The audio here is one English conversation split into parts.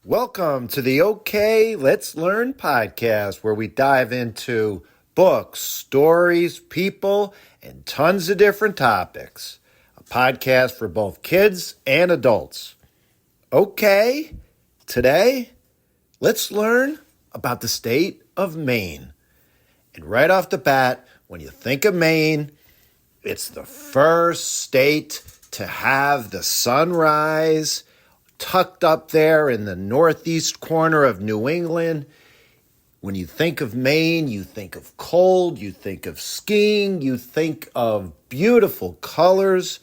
Welcome to the OK Let's Learn podcast, where we dive into books, stories, people, and tons of different topics. A podcast for both kids and adults. Okay, today, let's learn about the state of Maine. And right off the bat, when you think of Maine, it's the first state to have the sunrise tucked up there in the northeast corner of New England. When you think of Maine, you think of cold, you think of skiing, you think of beautiful colors.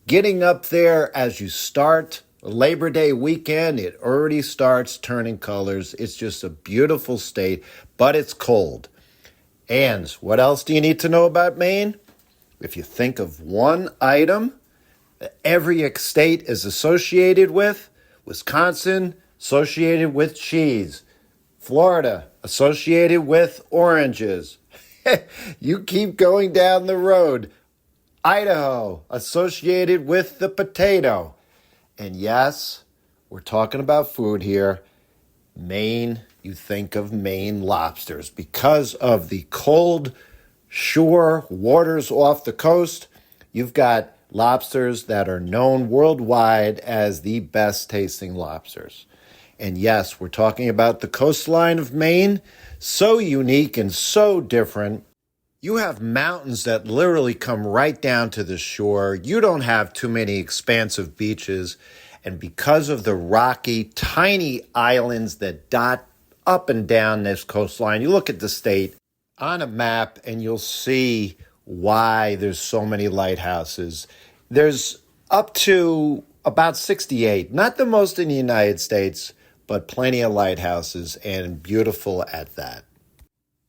Getting up there as you start Labor Day weekend, it already starts turning colors. It's just a beautiful state, but it's cold. And what else do you need to know about Maine? If you think of one item that every state is associated with, Wisconsin, associated with cheese. Florida, associated with oranges. You keep going down the road. Idaho, associated with the potato. And yes, we're talking about food here. Maine, you think of Maine lobsters. Because of the cold shore waters off the coast, you've got lobsters that are known worldwide as the best tasting lobsters. And yes, we're talking about the coastline of Maine, so unique and so different. You have mountains that literally come right down to the shore. You don't have too many expansive beaches. And because of the rocky, tiny islands that dot up and down this coastline, you look at the state on a map and you'll see why there's so many lighthouses. There's up to about 68, not the most in the United States, but plenty of lighthouses and beautiful at that.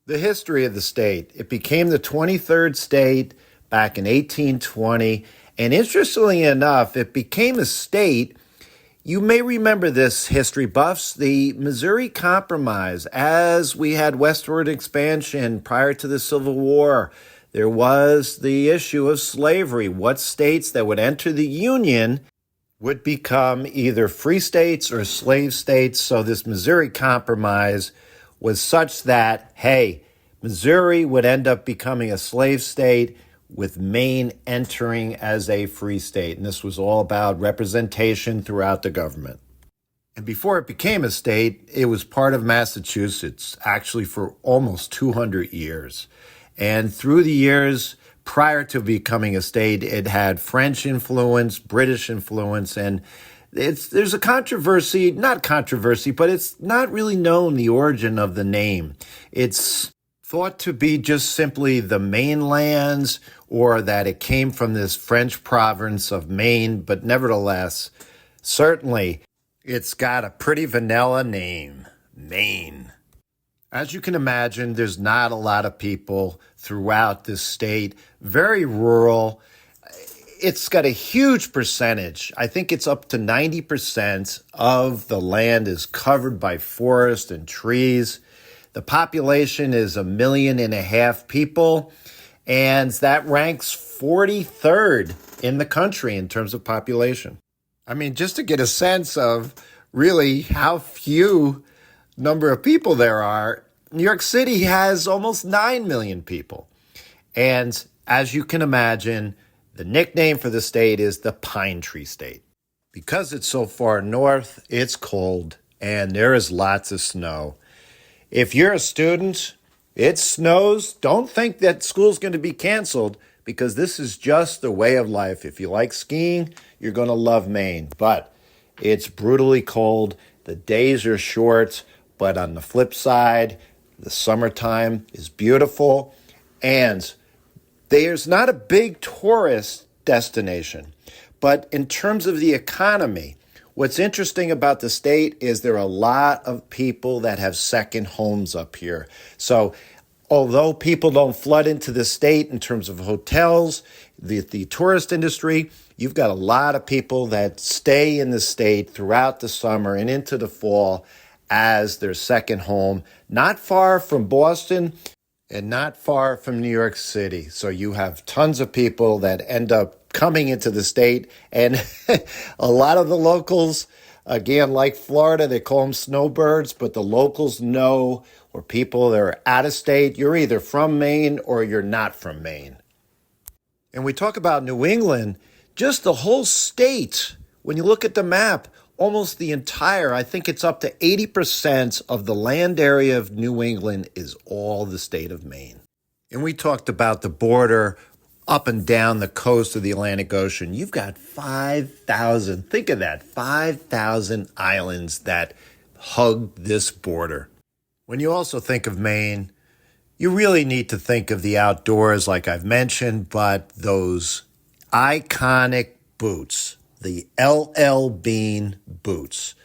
The history of the state: it became the 23rd state back in 1820, and interestingly enough, it became a state. You may remember this, history buffs, the Missouri Compromise. As we had westward expansion prior to the Civil War, there was the issue of slavery. What states that would enter the Union would become either free states or slave states. So this Missouri Compromise was such that, hey, Missouri would end up becoming a slave state with Maine entering as a free state. And this was all about representation throughout the government. And before it became a state, it was part of Massachusetts, actually for almost 200 years. And through the years prior to becoming a state, it had French influence, British influence, and there's a controversy, not controversy, but it's not really known the origin of the name. It's thought to be just simply the mainlands, or that it came from this French province of Maine, but nevertheless, certainly it's got a pretty vanilla name, Maine. As you can imagine, there's not a lot of people throughout this state, very rural. It's got a huge percentage. I think it's up to 90% of the land is covered by forest and trees. The population is 1.5 million people, and that ranks 43rd in the country in terms of population. I mean, just to get a sense of really how few number of people there are, New York City has almost 9 million people. And as you can imagine, the nickname for the state is the Pine Tree State. Because it's so far north, it's cold, and there is lots of snow. If you're a student, it snows. Don't think that school's going to be canceled, because this is just the way of life. If you like skiing, you're going to love Maine. But it's brutally cold. The days are short. But on the flip side, the summertime is beautiful. And there's not a big tourist destination. But in terms of the economy, what's interesting about the state is there are a lot of people that have second homes up here. So although people don't flood into the state in terms of hotels, the tourist industry, you've got a lot of people that stay in the state throughout the summer and into the fall as their second home, not far from Boston and not far from New York City. So you have tons of people that end up coming into the state, and a lot of the locals Again, like Florida, they call them snowbirds, but the locals know, or people that are out of state, you're either from Maine or you're not from Maine. And we talk about New England, just the whole state. When you look at the map, almost the entire, I think it's up to 80% of the land area of New England is all the state of Maine. And we talked about the border up and down the coast of the Atlantic Ocean. You've got 5,000, think of that, 5,000 islands that hug this border. When you also think of Maine, you really need to think of the outdoors, like I've mentioned, but those iconic boots, the LL Bean boots.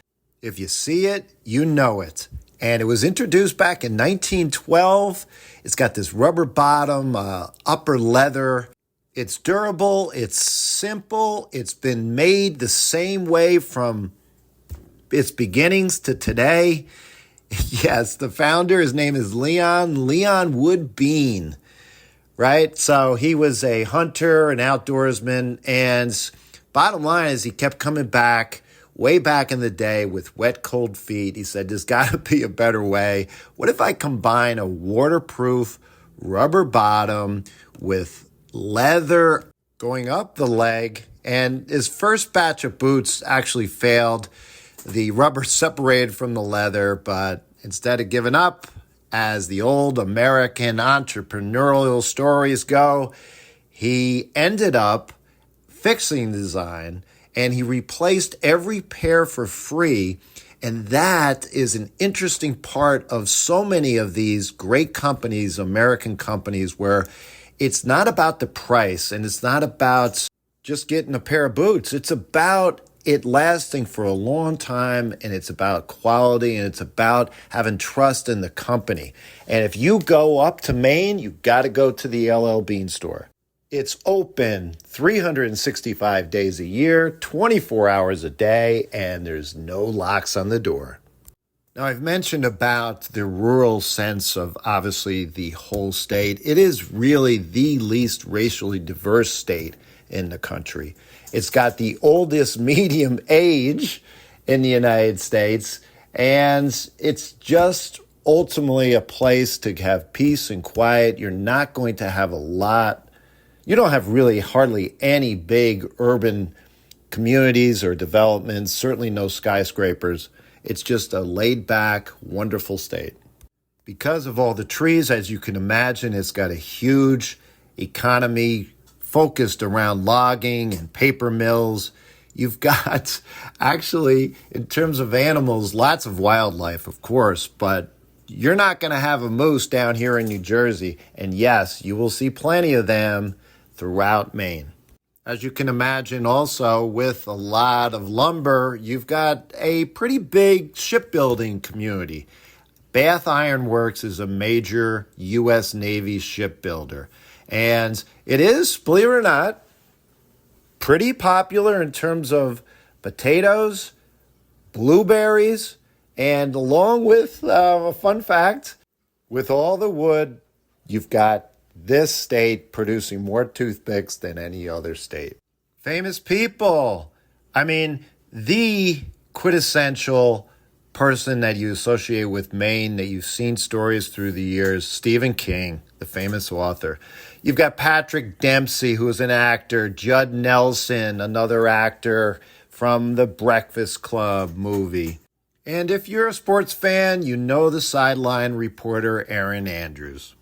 If you see it, you know it. And it was introduced back in 1912. It's got this rubber bottom, upper leather. It's durable. It's simple. It's been made the same way from its beginnings to today. Yes, the founder, his name is Leon Wood Bean, right? So he was a hunter, an outdoorsman, and bottom line is he kept coming back way back in the day with wet, cold feet. He said, there's got to be a better way. What if I combine a waterproof rubber bottom with leather going up the leg? And his first batch of boots actually failed. The rubber separated from the leather, but instead of giving up, as the old American entrepreneurial stories go, he ended up fixing the design and he replaced every pair for free. And that is an interesting part of so many of these great companies, American companies, where it's not about the price and it's not about just getting a pair of boots. It's about it lasting for a long time, and it's about quality, and it's about having trust in the company. And if you go up to Maine, you got to go to the LL Bean store. It's open 365 days a year, 24 hours a day, and there's no locks on the door. Now, I've mentioned about the rural sense of obviously the whole state. It is really the least racially diverse state in the country. It's got the oldest medium age in the United States, and it's just ultimately a place to have peace and quiet. You're not going to have you don't have really hardly any big urban communities or developments, certainly no skyscrapers. It's just a laid-back, wonderful state. Because of all the trees, as you can imagine, it's got a huge economy focused around logging and paper mills. You've got, actually, in terms of animals, lots of wildlife, of course, but you're not going to have a moose down here in New Jersey. And yes, you will see plenty of them throughout Maine. As you can imagine, also, with a lot of lumber, you've got a pretty big shipbuilding community. Bath Iron Works is a major U.S. Navy shipbuilder. And it is, believe it or not, pretty popular in terms of potatoes, blueberries, and along with a fun fact, with all the wood, you've got this state producing more toothpicks than any other state. Famous people. I mean, the quintessential person that you associate with Maine, that you've seen stories through the years, Stephen King, the famous author. You've got Patrick Dempsey, who is an actor, Judd Nelson, another actor from the Breakfast Club movie. And if you're a sports fan, you know the sideline reporter, Erin Andrews.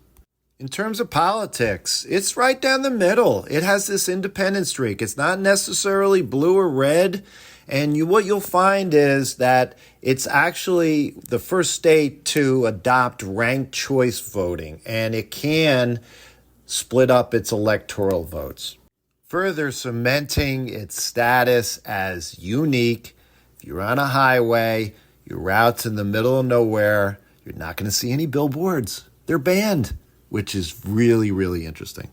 In terms of politics, it's right down the middle. It has this independent streak. It's not necessarily blue or red. And what you'll find is that it's actually the first state to adopt ranked choice voting, and it can split up its electoral votes, further cementing its status as unique. If you're on a highway, your route's in the middle of nowhere, you're not going to see any billboards. They're banned, which is really, really interesting.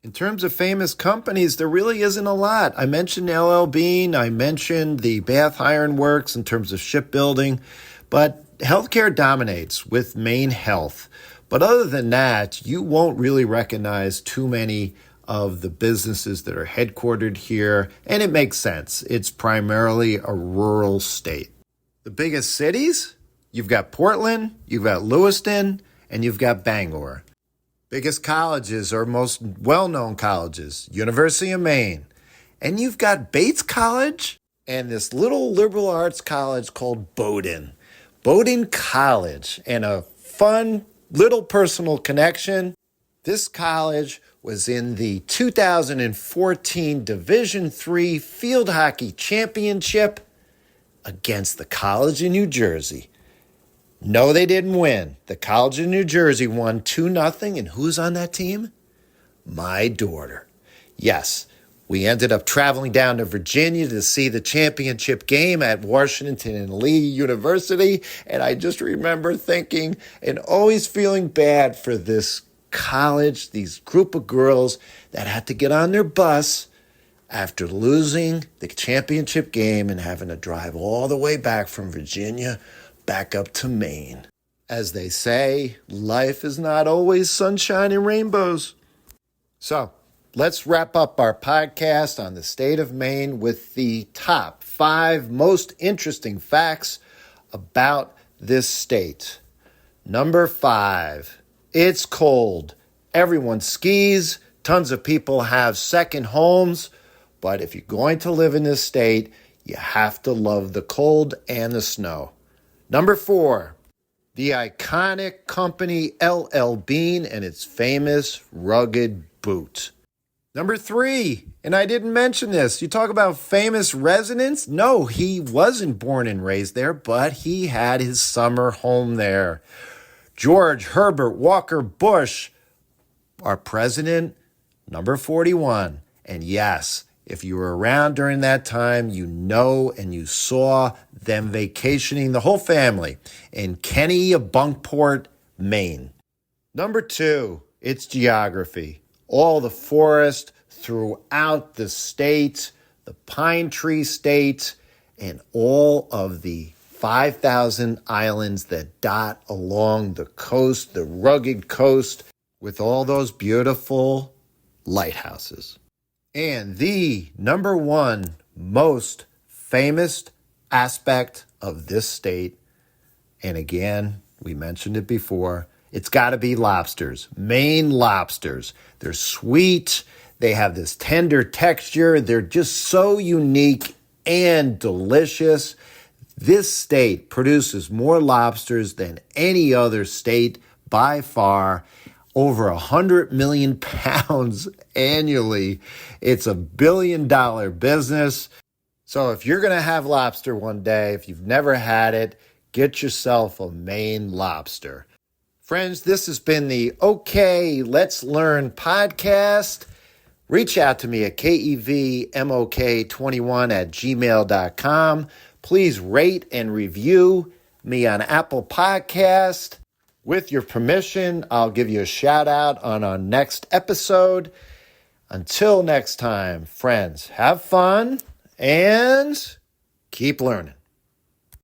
In terms of famous companies, there really isn't a lot. I mentioned LL Bean. I mentioned the Bath Iron Works in terms of shipbuilding. But healthcare dominates with Maine Health. But other than that, you won't really recognize too many of the businesses that are headquartered here, and it makes sense. It's primarily a rural state. The biggest cities? You've got Portland, you've got Lewiston, and you've got Bangor. Biggest colleges or most well-known colleges, University of Maine. And you've got Bates College and this little liberal arts college called Bowdoin. Bowdoin College, and a fun little personal connection. This college was in the 2014 Division III Field Hockey Championship against the College of New Jersey. No, they didn't win. The College of New Jersey won 2-0, and who's on that team? My daughter. Yes, we ended up traveling down to Virginia to see the championship game at Washington and Lee University, and I just remember thinking and always feeling bad for this college, these group of girls that had to get on their bus after losing the championship game and having to drive all the way back from Virginia back up to Maine. As they say, life is not always sunshine and rainbows. So, let's wrap up our podcast on the state of Maine with the top 5 most interesting facts about this state. Number 5, it's cold. Everyone skis. Tons of people have second homes. But if you're going to live in this state, you have to love the cold and the snow. Number 4, the iconic company L.L. Bean and its famous rugged boot. Number 3, and I didn't mention this, you talk about famous residents? No, he wasn't born and raised there, but he had his summer home there. George Herbert Walker Bush, our president, number 41. And yes, if you were around during that time, you know and you saw them vacationing, the whole family, in Kennebunkport, Maine. Number 2, it's geography. All the forest throughout the state, the pine tree state, and all of the 5,000 islands that dot along the coast, the rugged coast, with all those beautiful lighthouses. And the number 1 most famous aspect of this state, and again, we mentioned it before, it's got to be lobsters. Maine lobsters. They're sweet. They have this tender texture. They're just so unique and delicious. This state produces more lobsters than any other state by far. Over 100 million pounds annually. It's a billion-dollar business. So if you're going to have lobster one day, if you've never had it, get yourself a Maine lobster. Friends, this has been the OK, Let's Learn podcast. Reach out to me at kevmok21@gmail.com. Please rate and review me on Apple Podcast. With your permission, I'll give you a shout out on our next episode. Until next time, friends, have fun and keep learning.